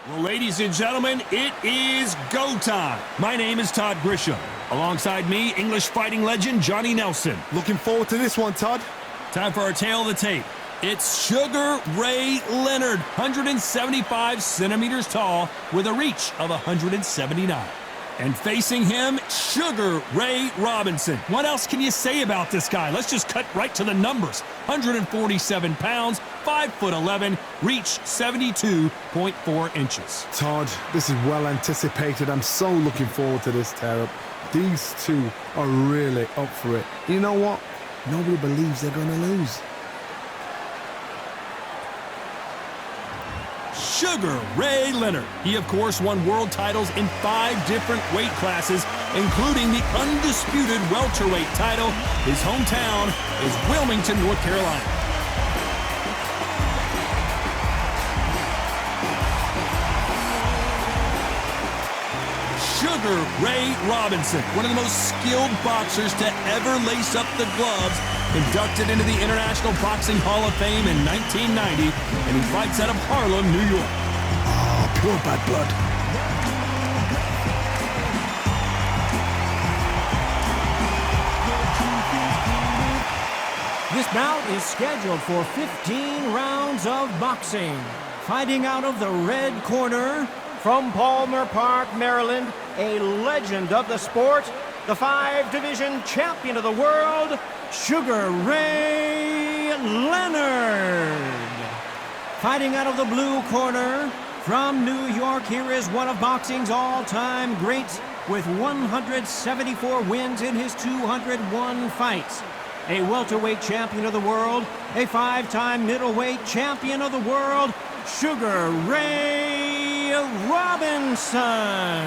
Well, ladies and gentlemen, it is go time. My name is Todd Grisham. Alongside me, English fighting legend Johnny Nelson. Looking forward to this one, Todd. Time for our tale of the tape. It's Sugar Ray Leonard, 175 centimeters tall with a reach of 179. And facing him, Sugar Ray Robinson. What else can you say about this guy? Let's just cut right to the numbers. 147 pounds, 5'11", reach 72.4 inches. Todd, this is well anticipated. I'm so looking forward to this tear-up. These two are really up for it. You know what? Nobody believes they're going to lose. Sugar Ray Leonard. He, of course, won world titles in 5 different weight classes, including the Undisputed welterweight title. His hometown is Wilmington, North Carolina. Sugar Ray Robinson, one of the most skilled boxers to ever lace up the gloves, inducted into the International Boxing Hall of Fame in 1990, and he fights out of Harlem, New York. Oh, pure bad blood. This bout is scheduled for 15 rounds of boxing. Fighting out of the red corner, from Palmer Park, Maryland, a legend of the sport, the 5-division champion of the world, Sugar Ray Leonard. Fighting out of the blue corner, from New York, here is one of boxing's all-time greats with 174 wins in his 201 fights. A welterweight champion of the world, a 5-time middleweight champion of the world, Sugar Ray Robinson.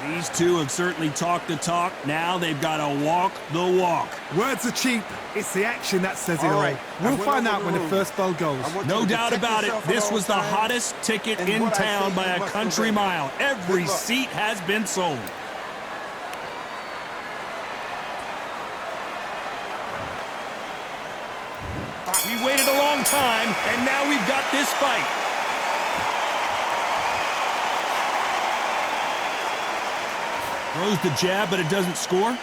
These two have certainly talked the talk. Now they've got to walk the walk. Words are cheap. It's the action that says it all. We'll find out when the first bell goes. No doubt about it, this was the hottest ticket in town by a country mile. Every seat has been sold. We waited a long time, and now we've got this fight. Throws the jab, but it doesn't score.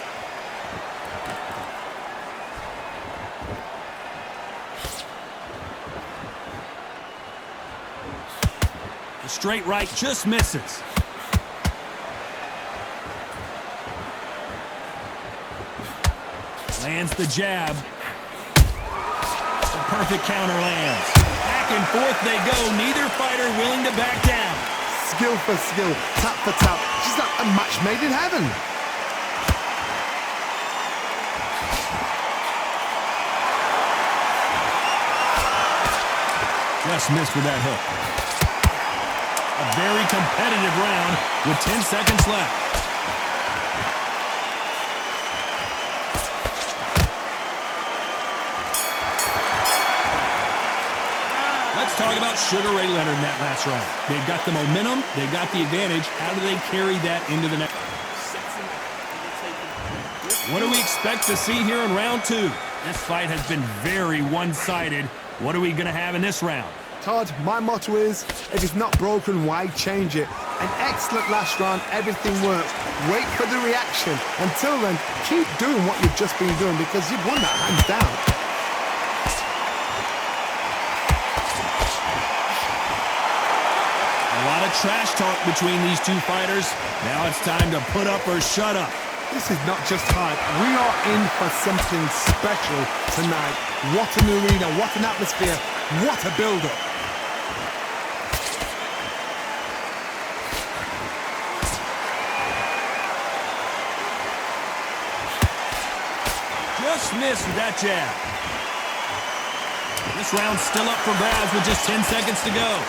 The straight right just misses. Lands the jab. The perfect counter lands. Back and forth they go. Neither fighter willing to back down. Skill for skill, tap for tap. She's like a match made in heaven. Just missed with that hook. A very competitive round with 10 seconds left. Let's talk about Sugar Ray Leonard in that last round. They've got the momentum, they've got the advantage. How do they carry that into the next? What do we expect to see here in round 2? This fight has been very one-sided. What are we going to have in this round? Todd, my motto is, if it's not broken, why change it? An excellent last round, everything works. Wait for the reaction. Until then, keep doing what you've just been doing because you've won that hands down. A lot of trash talk between these two fighters. Now it's time to put up or shut up. This is not just hype. We are in for something special tonight. What an arena, what an atmosphere, what a build-up. Just missed with that jab. This round's still up for grabs with just 10 seconds to go.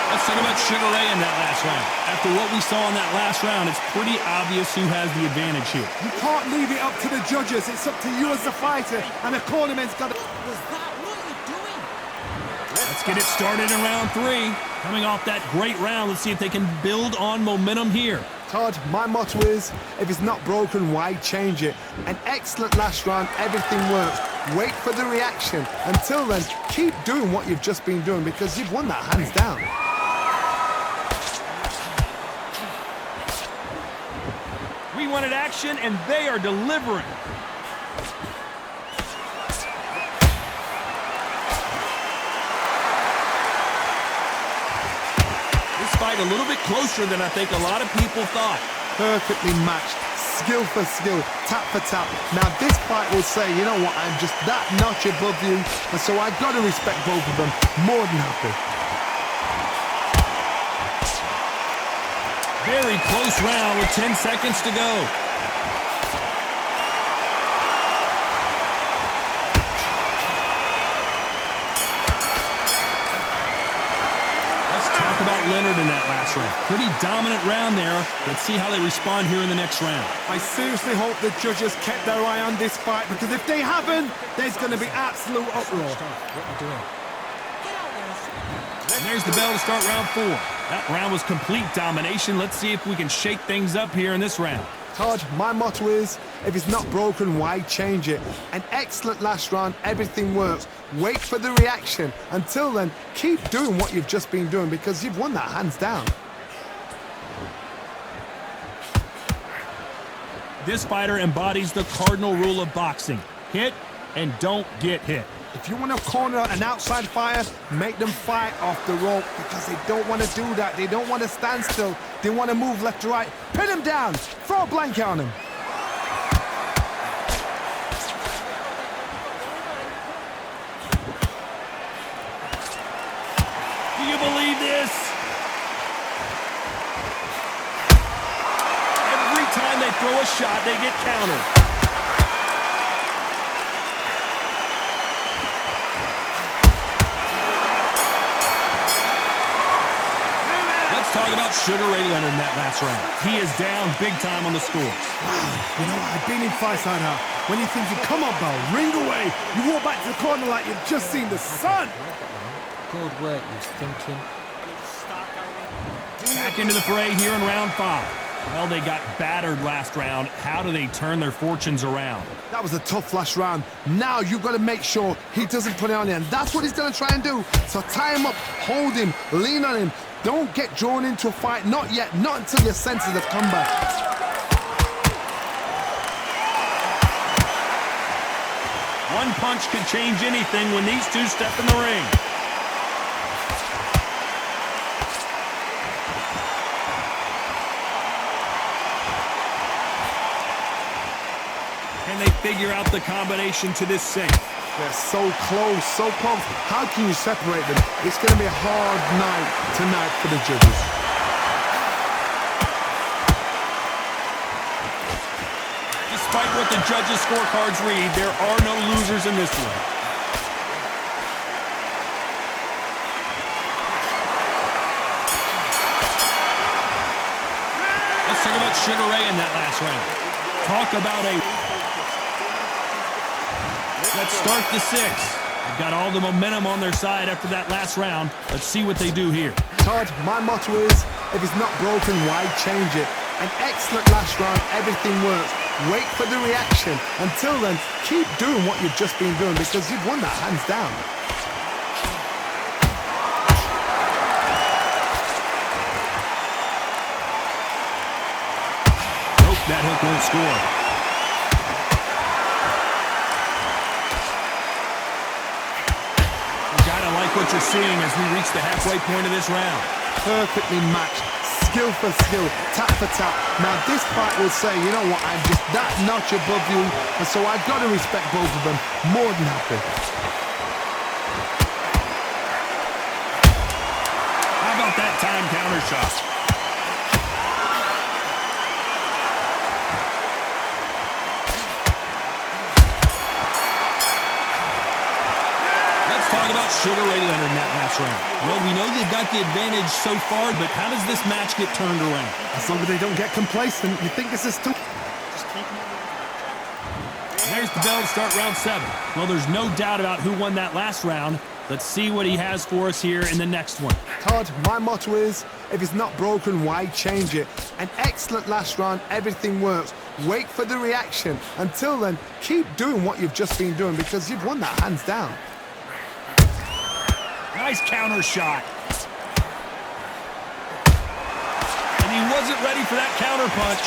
Let's talk about Sugar Ray in that last round. After what we saw in that last round, it's pretty obvious who has the advantage here. You can't leave it up to the judges. It's up to you as the fighter, and the cornerman's got to... Let's Let's get it started in round 3. Coming off that great round, let's see if they can build on momentum here. Todd, my motto is, if it's not broken, why change it? An excellent last round, everything works. Wait for the reaction. Until then, keep doing what you've just been doing because you've won that hands down. We wanted action, and they are delivering. Fight a little bit closer than I think a lot of people thought. Perfectly matched, skill for skill, tap for tap. Now this fight will say, you know what, I'm just that notch above you, and so I've got to respect both of them. More than happy. Very close round with 10 seconds to go. About Leonard in that last round. Pretty dominant round there. Let's see how they respond here in the next round. I seriously hope the judges kept their eye on this fight because if they haven't, there's going to be absolute uproar. And there's the bell to start round 4. That round was complete domination. Let's see if we can shake things up here in this round. Todd, my motto is, if it's not broken, why change it? An excellent last round, everything works. Wait for the reaction. Until then, keep doing what you've just been doing because you've won that hands down. This fighter embodies the cardinal rule of boxing. Hit and don't get hit. If you want to corner an outside fighter, make them fight off the rope because they don't want to do that. They don't want to stand still. They want to move left to right. Pin him down. Throw a blanket on him. Do you believe this? Every time they throw a shot, they get countered. Talk about Sugar Ray Leonard in that last round. He is down big time on the score. Wow, you know, I've been in fights like that. When you think you come on, Bell, ring away. You walk back to the corner like you've just seen the sun. Good work, you thinking. Back into the fray here in round 5. Well, they got battered last round. How do they turn their fortunes around? That was a tough last round. Now you've got to make sure he doesn't put it on you, and that's what he's going to try and do. So tie him up, hold him, lean on him. Don't get drawn into a fight. Not yet. Not until your senses have come back. One punch could change anything when these two step in the ring. Can they figure out the combination to this safe? They're so close, so close. How can you separate them? It's going to be a hard night tonight for the judges. Despite what the judges' scorecards read, there are no losers in this one. Let's talk about Sugar Ray in that last round. Talk about a... Let's start the 6th. They've got all the momentum on their side after that last round. Let's see what they do here. Todd, my motto is, if it's not broken, why change it? An excellent last round, everything works. Wait for the reaction. Until then, keep doing what you've just been doing because you've won that hands down. Nope, that hook won't score. What you're seeing as we reach the halfway point of this round. Perfectly matched, skill for skill, tap for tap. Now this fight will say, you know what, I'm just that notch above you, and so I've got to respect both of them. More than happy. How about that time counter shot? Talk about Sugar Ray Leonard in that last round. Well, we know they've got the advantage so far, but how does this match get turned around? As long as they don't get complacent, you think this is too... There's there's the bell to start round 7. Well, there's no doubt about who won that last round. Let's see what he has for us here in the next one. Todd, my motto is, if it's not broken, why change it? An excellent last round, everything works. Wait for the reaction. Until then, keep doing what you've just been doing because you've won that hands down. Nice counter shot. And he wasn't ready for that counter punch.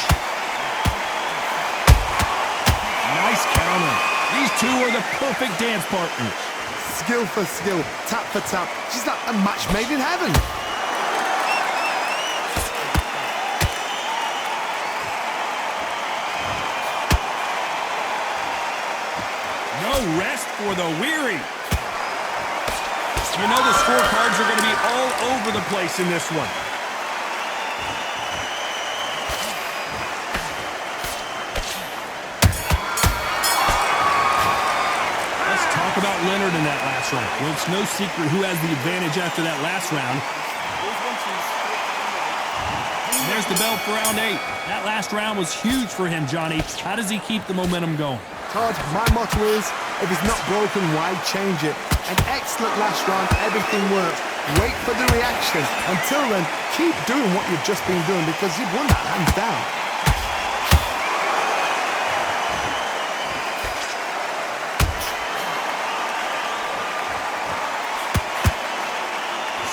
Nice counter. These two are the perfect dance partners. Skill for skill, tap for tap. She's like a match made in heaven. No rest for the weary. You know the scorecards are going to be all over the place in this one. Let's talk about Leonard in that last round. Well, it's no secret who has the advantage after that last round. And there's the bell for round 8. That last round was huge for him, Johnny. How does he keep the momentum going? Todd, my motto is, if it's not broken, why change it? An excellent last round, everything works. Wait for the reaction. Until then, keep doing what you've just been doing because you've won that hands down.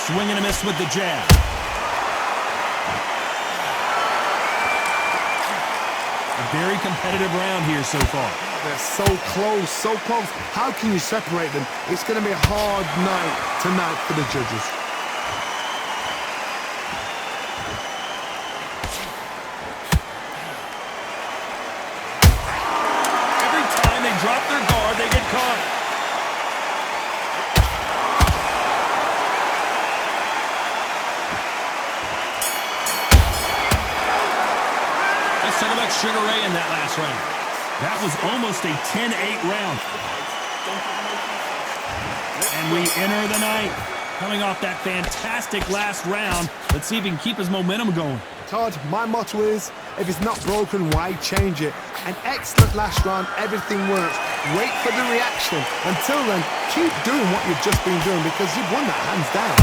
Swing and a miss with the jab. A very competitive round here so far. They're so close, so close. How can you separate them? It's going to be a hard night tonight for the judges. Every time they drop their guard, they get caught. Let's talk about Sugar Ray in that last round. That was almost a 10-8 round. And we enter the night. Coming off that fantastic last round, let's see if he can keep his momentum going. Todd, my motto is, if it's not broken, why change it? An excellent last round, everything works. Wait for the reaction. Until then, keep doing what you've just been doing because you've won that hands down.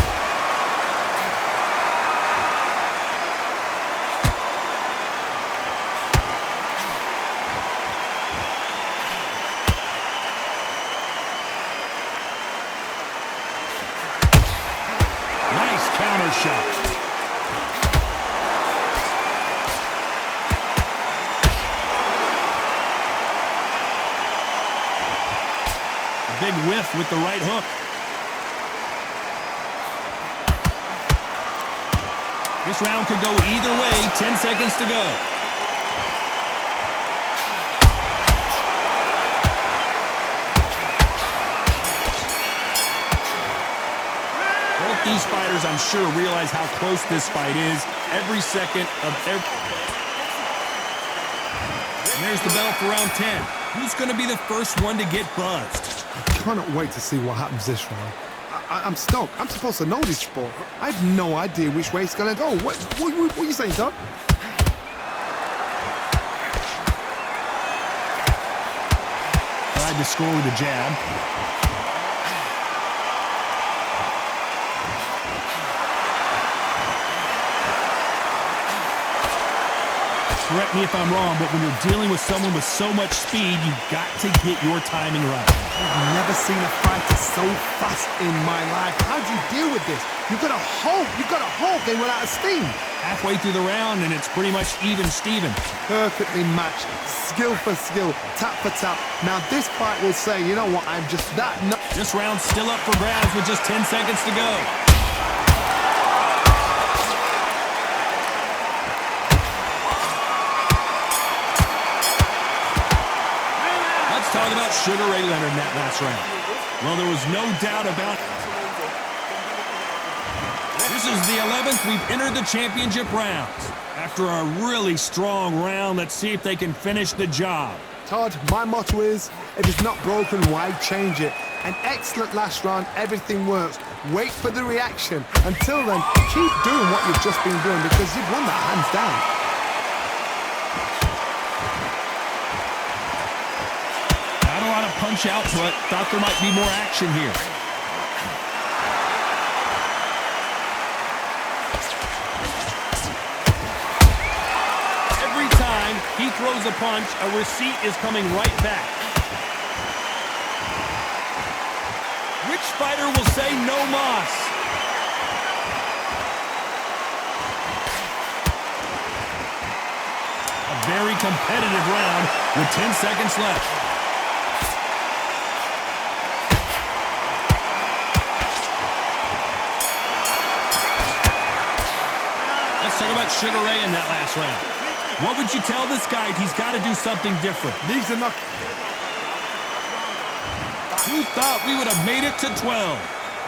Shot. A big whiff with the right hook. This round could go either way. 10 seconds to go. These fighters, I'm sure, realize how close this fight is. Every second of every... And there's the bell for round 10. Who's going to be the first one to get buzzed? I cannot wait to see what happens this round. I'm stoked. I'm supposed to know this sport. I have no idea which way it's going to go. What are you saying, Doug? Tried to score with a jab. Correct me if I'm wrong, but when you're dealing with someone with so much speed, you've got to get your timing right. I've never seen a fighter so fast in my life. How do you deal with this? You've got to hope they run out of steam. Halfway through the round, and it's pretty much even Steven. Perfectly matched, skill for skill, tap for tap. Now this fight will say, you know what, I'm just that... This round's still up for grabs with just 10 seconds to go. Talk about Sugar Ray Leonard in that last round. Well, there was no doubt about it. This is the 11th. We've entered the championship rounds. After a really strong round, let's see if they can finish the job. Todd, my motto is, if it's not broken, why change it? An excellent last round, everything works. Wait for the reaction. Until then, keep doing what you've just been doing because you've won that hands down. lot of punch output. Thought there might be more action here. Every time he throws a punch, a receipt is coming right back. Which fighter will say no mas? A very competitive round with 10 seconds left. Let's talk about Sugar Ray in that last round. What would you tell this guy? He's got to do something different. These are not... Who thought we would have made it to 12?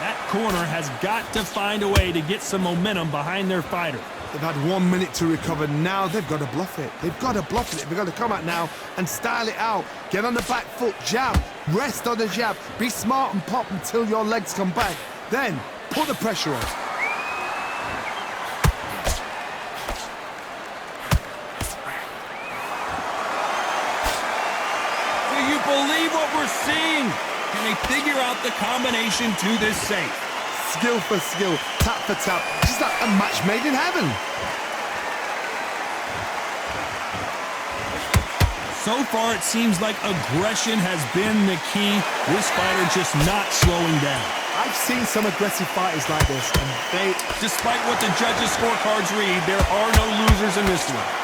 That corner has got to find a way to get some momentum behind their fighter. They've had 1 minute to recover. Now they've got to bluff it. They've got to bluff it. They've got to come out now and style it out. Get on the back foot, jab, rest on the jab. Be smart and pop until your legs come back. Then put the pressure on. Do you believe what we're seeing? Can they figure out the combination to this safe? Skill for skill, tap for tap, just like a match made in heaven. So far, it seems like aggression has been the key. This fighter just not slowing down. I've seen some aggressive fighters like this, and they... Despite what the judges' scorecards read, there are no losers in this one.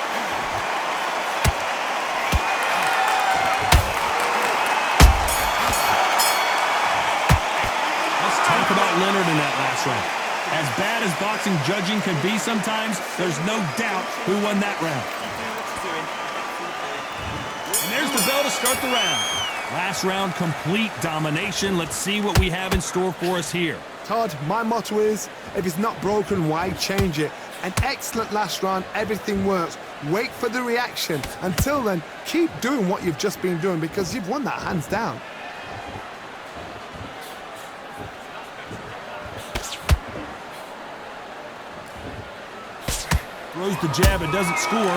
Talk about Leonard in that last round. As bad as boxing judging can be sometimes, there's no doubt who won that round. And there's the bell to start the round. Last round, complete domination. Let's see what we have in store for us here. Todd, my motto is, if it's not broken, why change it? An excellent last round, everything works. Wait for the reaction. Until then, keep doing what you've just been doing because you've won that hands down. Throws the jab, it doesn't score.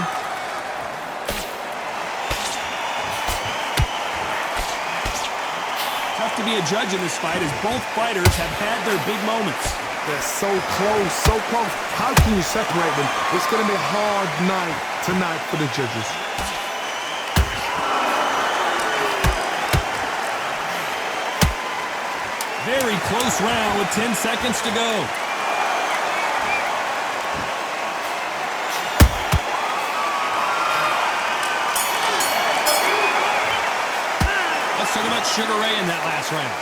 Tough to be a judge in this fight as both fighters have had their big moments. They're so close, so close. How can you separate them? It's going to be a hard night tonight for the judges. Very close round with 10 seconds to go. Talk about Sugar Ray in that last round.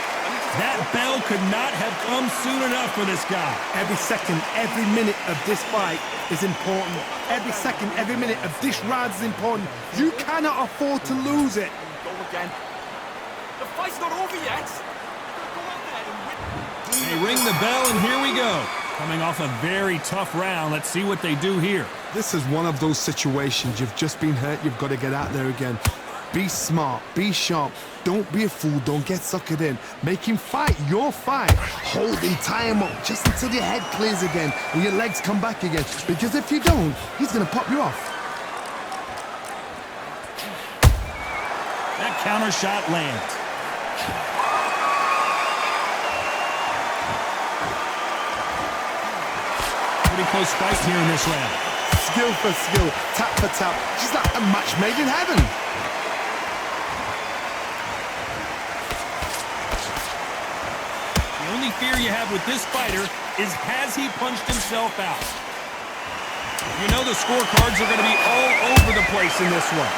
That bell could not have come soon enough for this guy. Every second, every minute of this fight is important. Every second, every minute of this round is important. You cannot afford to lose it. Go again. The fight's not over yet. They ring the bell, and here we go. Coming off a very tough round. Let's see what they do here. This is one of those situations. You've just been hurt. You've got to get out there again. Be smart, be sharp, don't be a fool, don't get suckered in. Make him fight your fight. Hold him, tie him up, just until your head clears again and your legs come back again. Because if you don't, he's gonna pop you off. That counter shot lands. Pretty close fight here in this round. Skill for skill, tap for tap, just like a match made in heaven. The only fear you have with this fighter is, has he punched himself out? You know the scorecards are going to be all over the place in this one.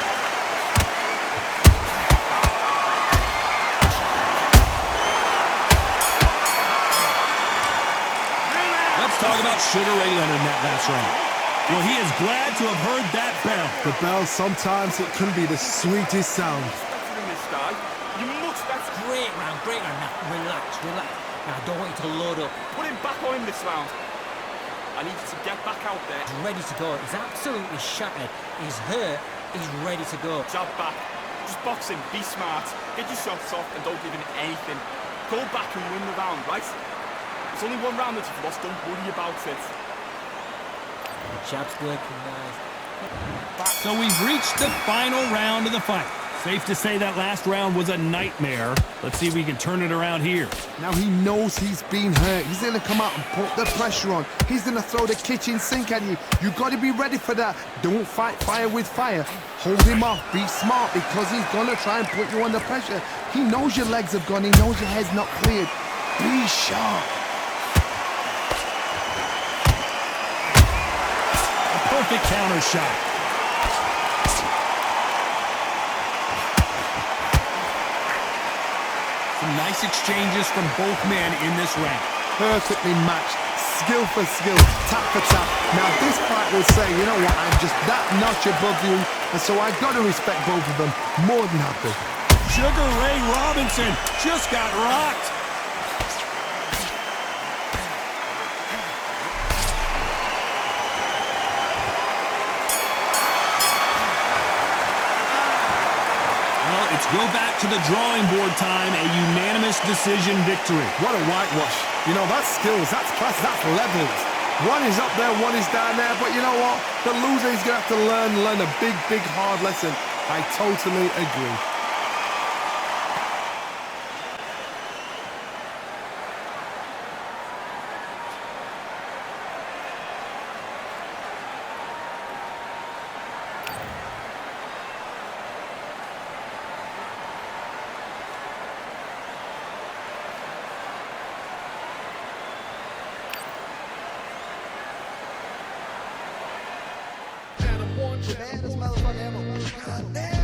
Let's talk about Sugar Ray Leonard in that last round. Well, he is glad to have heard that bell. The bell, sometimes it can be the sweetest sound. You much better. Great round, great round. Now, relax, relax. Now, I don't want you to load up. Put him back on him this round. I need you to get back out there. He's ready to go. He's absolutely shattered. He's hurt. He's ready to go. Jab back. Just box him. Be smart. Get your shots off and don't give him anything. Go back and win the round, right? It's only one round that you've lost. Don't worry about it. The jab's working nice. So we've reached the final round of the fight. Safe to say that last round was a nightmare. Let's see if we can turn it around here. Now he knows he's been hurt. He's going to come out and put the pressure on. He's going to throw the kitchen sink at you. You've got to be ready for that. Don't fight fire with fire. Hold him off. Be smart because he's going to try and put you under pressure. He knows your legs have gone. He knows your head's not cleared. Be sharp. A perfect counter shot. Some nice exchanges from both men in this round. Perfectly matched. Skill for skill. Tap for tap. Now this fight will say, you know what, I'm just that notch above you. And so I've got to respect both of them. More than happy. Sugar Ray Robinson just got rocked. Well, it's go back to the drawing board time. A unanimous decision victory. What a whitewash. You know, that's skills, that's class, that's levels. One is up there, one is down there. But you know what? The loser is going to have to learn a big, big, hard lesson. I totally agree. The baddest motherfucker ever.